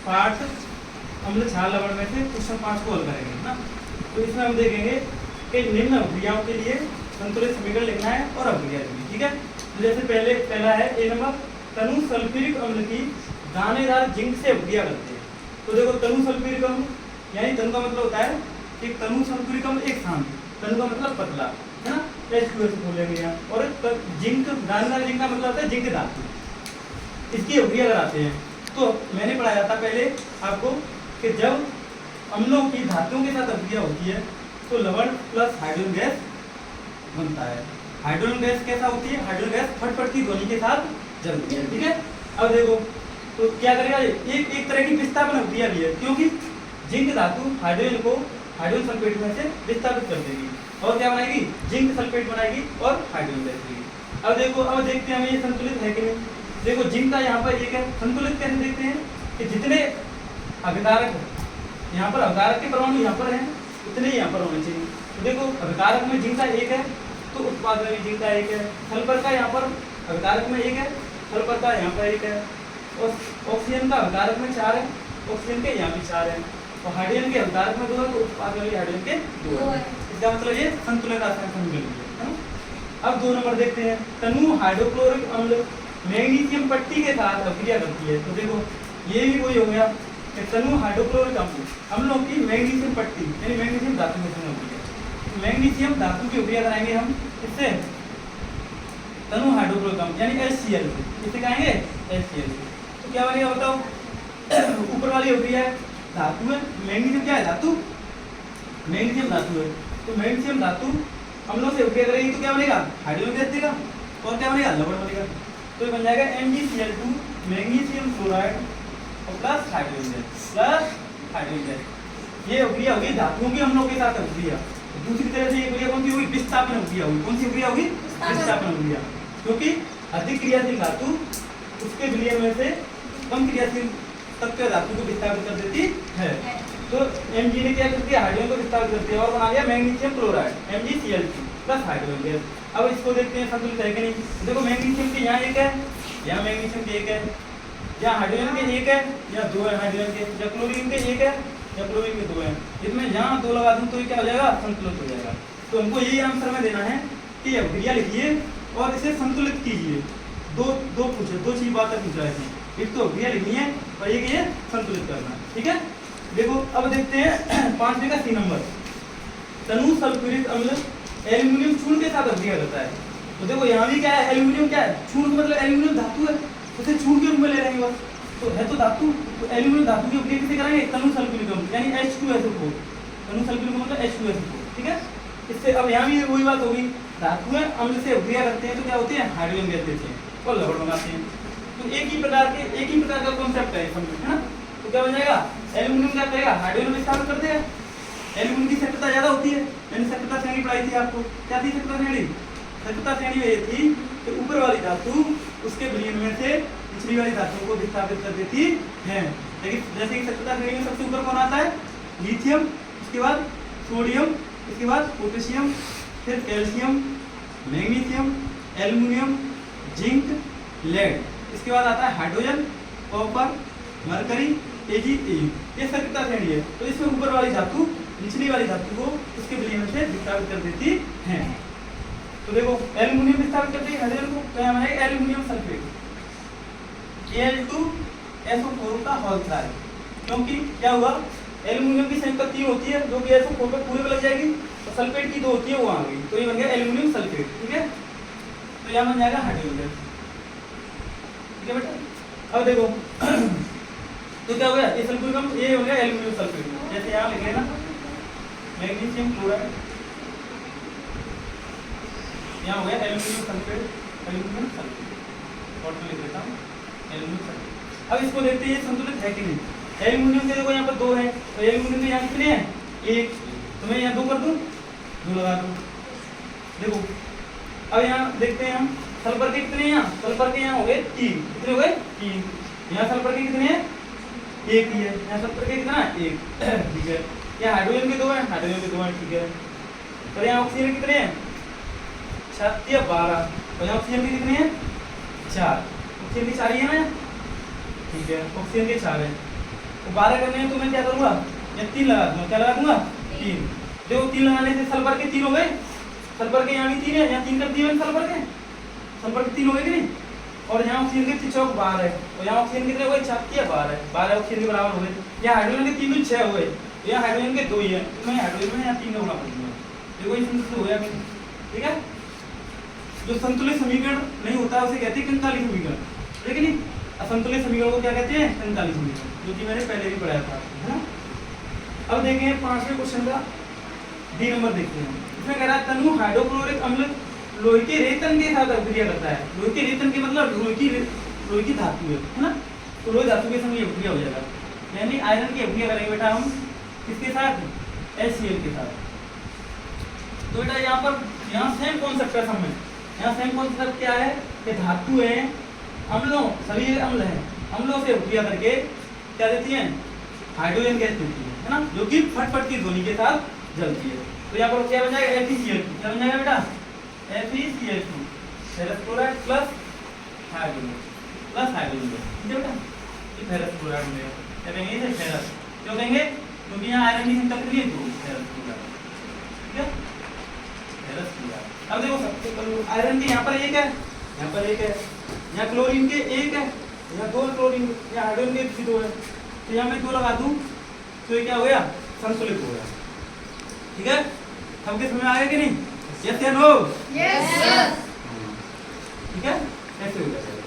पाठ अम्ल क्षार लवण में से क्वेश्चन 5 को हल करेंगे ना। तो इसमें हम देखेंगे कि निम्न अभिक्रियाओं के लिए संतुलित समीकरण लिखना है और अभिक्रिया लिखनी है, ठीक है। तो जैसे पहला है ए नंबर, तनु सल्फ्यूरिक अम्ल की दानेदार जिंक से अभिक्रिया करते हैं। तो देखो तनु सल्फ्यूरिक अम्ल यानी तनु का मतलब होता है कि तनु सल्फ्यूरिक अम्ल एक शांत, तनु का मतलब पतला है ना, H2S बोलेंगे यहाँ। और जिंक, दानेदार जिंक का मतलब होता है जिंक धातु, इसकी अभिक्रिया कराते हैं। तो मैंने पढ़ाया था पहले आपको कि जब अम्लों की धातुओं के साथ अभिक्रिया होती है तो लवण प्लस हाइड्रोजन गैस बनता है। हाइड्रोजन गैस कैसा होती है? हाइड्रोजन गैस फटफट की ध्वनि के साथ जलती है, ठीक है। अब देखो तो क्या करेगा, एक तरह की विस्थापन अभिक्रिया भी है, क्योंकि जिंक धातु हाइड्रोजन को हाइड्रोजन सल्फेट में से विस्थापित कर देगी और क्या बनाएगी? जिंक सल्फेट बनाएगी और हाइड्रोजन गैस देगी। अब देखो, अब देखते हैं हमें ये संतुलित है कि नहीं। देखो जिंक का यहाँ पर एक है, संतुलित कैसे देखते हैं कि जितने अभिकारक यहाँ पर, अभिकारक के परमाणु यहाँ पर हैं, उतने ही यहाँ पर होने चाहिए। तो देखो अभिकारक में जिंक का एक है तो उत्पाद में भी जिंक का एक है, सल्फर का यहाँ पर अभिकारक में एक है, सल्फर का यहाँ पर एक है, और ऑक्सीजन का अभिकारक में 4 है, ऑक्सीजन के यहाँ भी 4 है, और हाइड्रोजन के अभिकारक में 2 है, तो उत्पाद में भी हाइड्रोजन के 2 है। इसका मतलब ये संतुलित रासायनिक समीकरण है ना। अब 2 नंबर देखते हैं, तनु हाइड्रोक्लोरिक अम्ल मैग्नीशियम पट्टी के साथ अभिक्रिया करती है। तो देखो ये भी वही हो गया कि तनु हाइड्रोक्लोरिक अम्लों की मैग्नीशियम पट्टी यानी मैग्नीशियम धातु में से होती है। मैग्नीशियम धातु की अभिक्रिया कराएंगे हम इससे तनु हाइड्रोक्लोरिक अम्ल यानी HCl से, इससे कहेंगे HCl से। तो क्या बनेगा बताओ, ऊपर वाली अभिक्रिया है धातु है, मैग्नीशियम क्या है? धातु, मैग्नीशियम धातु है। तो मैग्नीशियम धातु अम्लों से अभिक्रिया करेगी तो क्या बनेगा? हाइड्रोजन गैस देगा और क्या बनेगा? लवण बनेगा। तो ये बन जाएगा MgCl2 मैग्नीशियम क्लोराइड और plus hydrogen gas, plus hydrogen gas. ये अभिक्रिया होगी धातुओं की अम्लों के साथ अभिक्रिया। दूसरी तरह से ये अभिक्रिया कौन सी होगी? विस्थापन अभिक्रिया होगी। कौन सी अभिक्रिया होगी? विस्थापन अभिक्रिया, क्योंकि अधिक क्रियाशील धातु उसके विलयन में से कम क्रियाशील तत्व धातु को विस्थापित कर देती है। तो Mg ने क्या कर दिया? हाइड्रोजन को विस्थापित कर दिया और बना दिया magnesium chloride MgCl2 plus hydrogen gas. अब इसको देखते हैं संतुलित है कि नहीं। देखो मैग्नीशियम के यहाँ एक है, यहाँ मैग्नीशियम के एक है, यहाँ हाइड्रोजन के एक है या 2 है हाइड्रोजन के, या क्लोरीन के एक है या क्लोरीन के 2 है। इसमें यहाँ 2 लगा दूं तो ये क्या हो जाएगा? संतुलित हो जाएगा। तो हमको यही आंसर में देना है कि अभिक्रिया लिखिए और इसे संतुलित कीजिए। दो पूछे, 2 चीज बातें पूछ रहे थे, एक तो अभिक्रिया लिखनी है और एक ये संतुलित करना है, ठीक है। देखो अब देखते हैं 5वें का C नंबर, तनु सल्फ्यूरिक अम्ल एल्यूमिनियम चूर्ण के साथ अभिक्रिया करता है। तो देखो यहाँ भी क्या है? एल्यूमिनियम क्या है? चूर्ण मतलब एल्यूमिनियम धातु है, उसे चूर्ण के रूप में ले रहे हैं बस, तो है तो धातु। तो एल्यूमिनियम धातु की अभिक्रिया कैसे कराएंगे? तनु सल्फ्यूरिक अम्ल यानी H2SO4, तनु सल्फ्यूरिक मतलब H2SO4, ठीक है। इससे अब यहाँ भी वही बात होगी, धातुएं अम्ल से अभिक्रिया करते हैं तो क्या होते हैं? हाइड्रोजन गैस देते हैं और लवण बनाते हैं। तो एक ही प्रकार का कॉन्सेप्ट है ना। तो क्या बन जाएगा? एल्यूमिनियम क्या करेगा? हाइड्रोजन विस्थापित कर देगा। एल्यूमिनियम की सक्रियता ज्यादा होती है, मैंने सक्रियता श्रेणी पढ़ाई थी आपको, क्या थी सक्रियता श्रेणी? सक्रियता श्रेणी में ये थी कि ऊपर वाली धातु उसके विलयन में से निचली वाली धातु को विस्थापित कर देती है। लेकिन जैसे कि सक्रियता श्रेणी में सबसे ऊपर कौन आता है? लिथियम, उसके बाद सोडियम, इसके बाद पोटेशियम, फिर calcium, magnesium, aluminium, zinc, lead, इसके बाद आता है हाइड्रोजन, कॉपर, मरकरी, Ag, ये सक्रियता श्रेणी है। तो इसमें ऊपर वाली धातु निचली वाली धातु को उसके विलयन से विस्थापित कर देती है। तो देखो एल्यूमिनियम विस्थापित करती है हाइड्रोजन को, क्या है? एल्यूमिनियम सल्फेट Al2SO4 का होल ट्राई। क्योंकि क्या हुआ? एल्यूमिनियम की संयुक्त 3 होती है जो कि SO4 पर पूरे पे लग जाएगी, और सल्फेट की 2 होती है वो आ गई, तो ये बन गया एल्यूमिनियम सल्फेट, ठीक है। तो यहाँ बन जाएगा हाइड्रोजन गैस, ठीक है बेटा। अब देखो तो क्या हो गया? ये सल्फ्यूरिक अम्ल, ये हो गया एल्यूमिनियम सल्फेट, जैसे यहाँ लिख लेना मैग्नीशियम क्लोराइड, यहाँ हो गया एल्यूमिनियम सल्फेट, एल्यूमिनियम सल्फेट और लिख देता हूँ एल्यूमिनियम सल्फेट। अब इसको देखते हैं ये संतुलित है कि नहीं। एल्यूमिनियम के देखो यहाँ पर 2 है, तो एल्यूमिनियम के यहाँ कितने हैं? 1, तो मैं यहाँ 2 कर दूँ, 2 लगा दूँ। देखो अब यहाँ देखते हैं हम सल्फर के कितने हैं? यहाँ सल्फर के यहाँ हो गए 3, कितने हो गए? 3। यहाँ सल्फर के कितने हैं? 1 ही है। यहाँ सल्फर के कितना? 1, ठीक है। यहाँ हाइड्रोजन के 2 हैं, हाइड्रोजन के 2 हैं, ठीक है। और यहाँ ऑक्सीजन के कितने हैं? 6 या 12, और यहाँ ऑक्सीजन के कितने हैं? 4, ऑक्सीजन के 4 ही है ना, ठीक है, ऑक्सीजन के 4 है। तो 12 करने हैं तो मैं क्या करूँगा, या 3 लगा दूंगा, क्या लगा दूंगा 3। देखो 3 लगाने से सल्फर के 3 हो गए, सल्फर के यहाँ भी 3 है, यहाँ 3 कर दिए मैंने सल्फर के 3 हो गए कि नहीं। और यहाँ ऑक्सीजन के 6 12 है, और यहाँ ऑक्सीजन कितने हो गए 4 या 12 है, 12 ऑक्सीजन के बराबर हो गए। यहाँ हाइड्रोजन के 3 6 हो गए, यहाँ हाइड्रोजन के 2 ही है, तो मैं हाइड्रोजन में यहाँ 3 होना पड़ेगा। देखो ये संतुलित हो गया, ठीक है। जो संतुलित समीकरण नहीं होता है उसे कहते हैं कंकाली समीकरण, ठीक है नहीं। असंतुलित समीकरण को क्या कहते हैं, कंकाली समीकरण, जो कि मैंने पहले भी पढ़ाया था, है ना। अब देखें 5वें क्वेश्चन का डी नंबर देखते हैं। इसमें कह रहा है तनु हाइड्रोक्लोरिक अम्ल लोहे के रेतन के साथ अभिक्रिया करता है। लोहे के रेतन के मतलब लोहे की धातु है ना, तो लोहे धातु के संग ये अभिक्रिया हो जाएगा, यानी आयरन की अभिक्रिया करेंगे बेटा हम किसके साथ, HCl के साथ। तो बेटा यहाँ सेम कॉन्सेप्ट है, सब में यहाँ सेम कॉन्सेप्ट क्या है कि धातु है, अम्लों सभी अम्ल हैं, अम्लों से अभिक्रिया करके क्या देती हैं, हाइड्रोजन गैस देती है ना, जो कि फटफट की ध्वनि के साथ जलती है। तो यहाँ पर क्या बन जाएगा, FeCl2, क्या बन जाएगा बेटा, FeCl2 ferrous chloride plus hydrogen gas, ठीक है बेटा। ये फेरस क्लोराइड में क्या कहेंगे, इसे फेरस क्यों कहेंगे, क्योंकि यहाँ आयरन की संख्या कितनी है, 2 फेरस क्लोराइड, ठीक है, फेरस क्लोराइड। अब देखो सबसे आयरन के यहाँ पर 1 है, यहाँ पर 1 है, यहाँ क्लोरीन के 1 है, यहाँ 2 क्लोरीन, यहाँ हाइड्रोजन के 2 है, तो यहाँ मैं 2 लगा दूं तो ये क्या हो गया, संतुलित हो गया, ठीक है। सबके समझ में आ गया कि नहीं, यस या नो, यस सर। ठीक है, ऐसे हो गया।